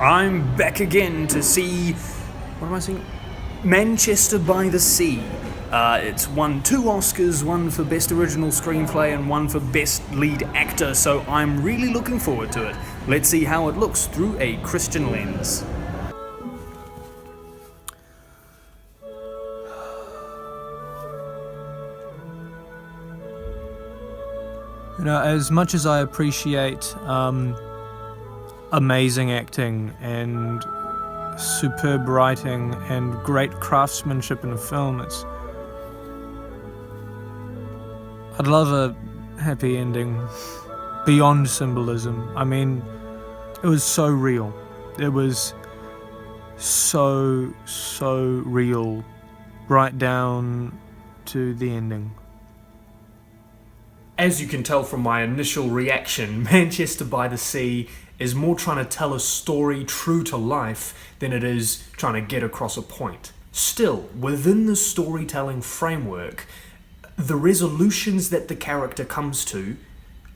I'm back again to see. What am I seeing? Manchester by the Sea. It's won 2 Oscars, one for Best Original Screenplay and one for Best Lead Actor, so I'm really looking forward to it. Let's see how it looks through a Christian lens. You know, as much as I appreciate amazing acting and superb writing and great craftsmanship in a film, I'd love a happy ending beyond symbolism. I mean, it was so real. It was so real, right down to the ending. As you can tell from my initial reaction, Manchester by the Sea is more trying to tell a story true to life than it is trying to get across a point. Still, within the storytelling framework, the resolutions that the character comes to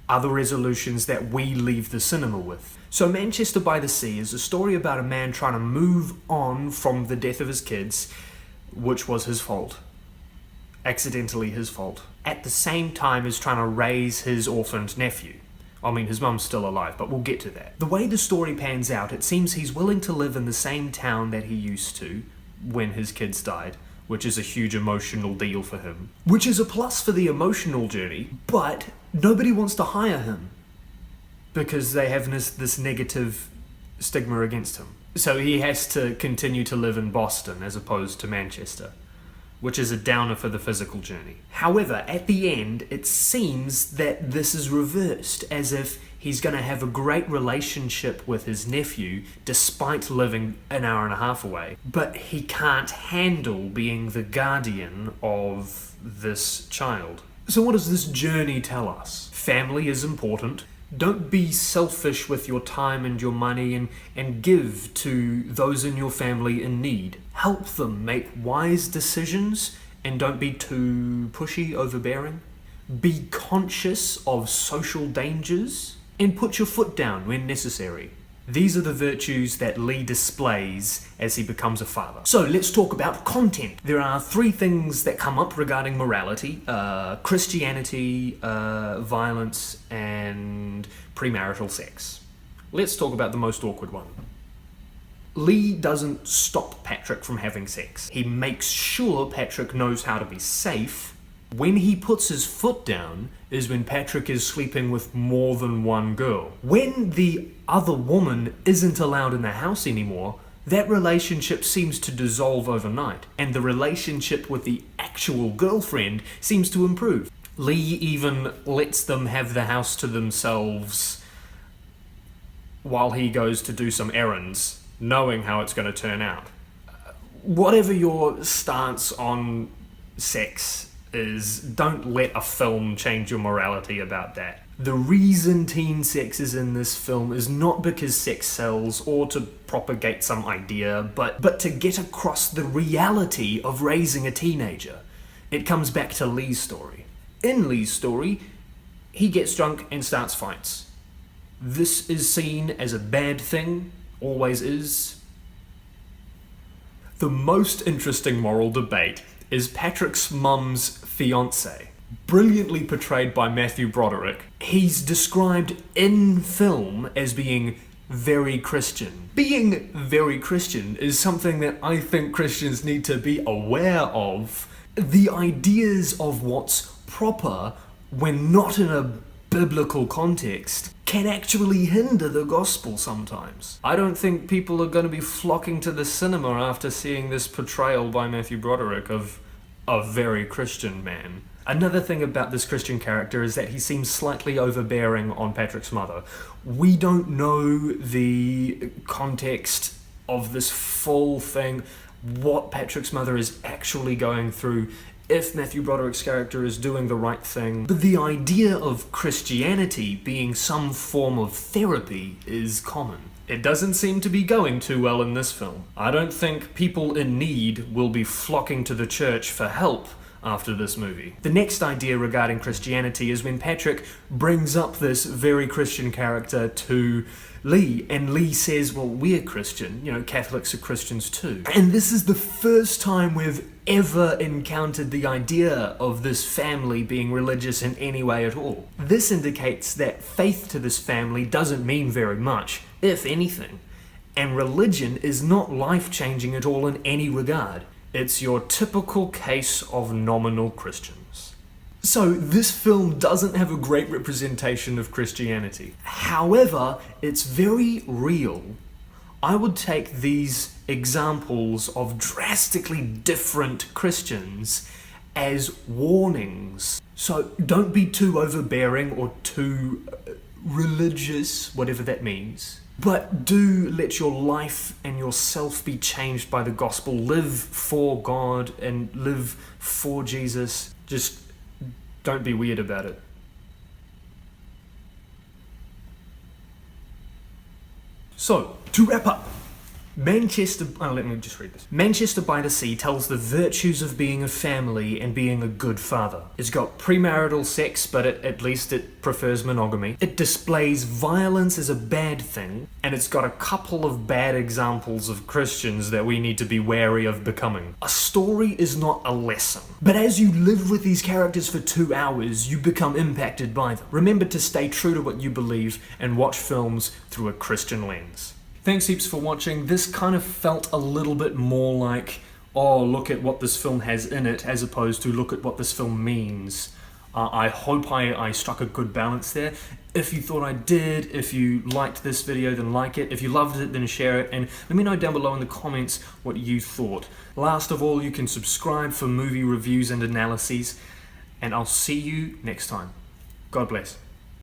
are the resolutions that we leave the cinema with. So Manchester by the Sea is a story about a man trying to move on from the death of his kids, which was his fault. Accidentally his fault. At the same time as trying to raise his orphaned nephew. I mean, his mum's still alive, but we'll get to that. The way the story pans out, it seems he's willing to live in the same town that he used to when his kids died, which is a huge emotional deal for him. Which is a plus for the emotional journey, but nobody wants to hire him because they have this negative stigma against him. So he has to continue to live in Boston as opposed to Manchester, which is a downer for the physical journey. However, at the end, it seems that this is reversed, as if he's going to have a great relationship with his nephew despite living an hour and a half away. But he can't handle being the guardian of this child. So what does this journey tell us? Family is important. Don't be selfish with your time and your money and give to those in your family in need. Help them make wise decisions and don't be too pushy, overbearing. Be conscious of social dangers and put your foot down when necessary. These are the virtues that Lee displays as he becomes a father. So let's talk about content. There are 3 things that come up regarding morality: Christianity, violence, and premarital sex. Let's talk about the most awkward one. Lee doesn't stop Patrick from having sex. He makes sure Patrick knows how to be safe. When he puts his foot down is when Patrick is sleeping with more than one girl. When the other woman isn't allowed in the house anymore, that relationship seems to dissolve overnight, and the relationship with the actual girlfriend seems to improve. Lee even lets them have the house to themselves while he goes to do some errands, knowing how it's going to turn out. Whatever your stance on sex is, don't let a film change your morality about that. The reason teen sex is in this film is not because sex sells or to propagate some idea, but to get across the reality of raising a teenager. It comes back to Lee's story. In Lee's story, he gets drunk and starts fights. This is seen as a bad thing, always is. The most interesting moral debate is Patrick's mum's fiancé, brilliantly portrayed by Matthew Broderick. He's described in film as being very Christian. Being very Christian is something that I think Christians need to be aware of. The ideas of what's proper when not in a biblical context can actually hinder the gospel sometimes. I don't think people are going to be flocking to the cinema after seeing this portrayal by Matthew Broderick of a very Christian man. Another thing about this Christian character is that he seems slightly overbearing on Patrick's mother. We don't know the context of this full thing, what Patrick's mother is actually going through, if Matthew Broderick's character is doing the right thing. But the idea of Christianity being some form of therapy is common. It doesn't seem to be going too well in this film. I don't think people in need will be flocking to the church for help after this movie. The next idea regarding Christianity is when Patrick brings up this very Christian character to Lee, and Lee says, well, we're Christian, Catholics are Christians too. And this is the first time we've ever encountered the idea of this family being religious in any way at all. This indicates that faith to this family doesn't mean very much, if anything. And religion is not life-changing at all in any regard. It's your typical case of nominal Christians. So this film doesn't have a great representation of Christianity. However, it's very real. I would take these examples of drastically different Christians as warnings. So don't be too overbearing or too religious, whatever that means. But do let your life and yourself be changed by the gospel. Live for God and live for Jesus. Just don't be weird about it. So, to wrap up, let me just read this. Manchester by the Sea tells the virtues of being a family and being a good father. It's got premarital sex, but at least it prefers monogamy. It displays violence as a bad thing, and it's got a couple of bad examples of Christians that we need to be wary of becoming. A story is not a lesson, but as you live with these characters for 2 hours, you become impacted by them. Remember to stay true to what you believe and watch films through a Christian lens. Thanks heaps for watching. This kind of felt a little bit more like, oh, look at what this film has in it, as opposed to look at what this film means. I hope I struck a good balance there. If you thought I did, if you liked this video, then like it. If you loved it, then share it. And let me know down below in the comments what you thought. Last of all, you can subscribe for movie reviews and analyses. And I'll see you next time. God bless.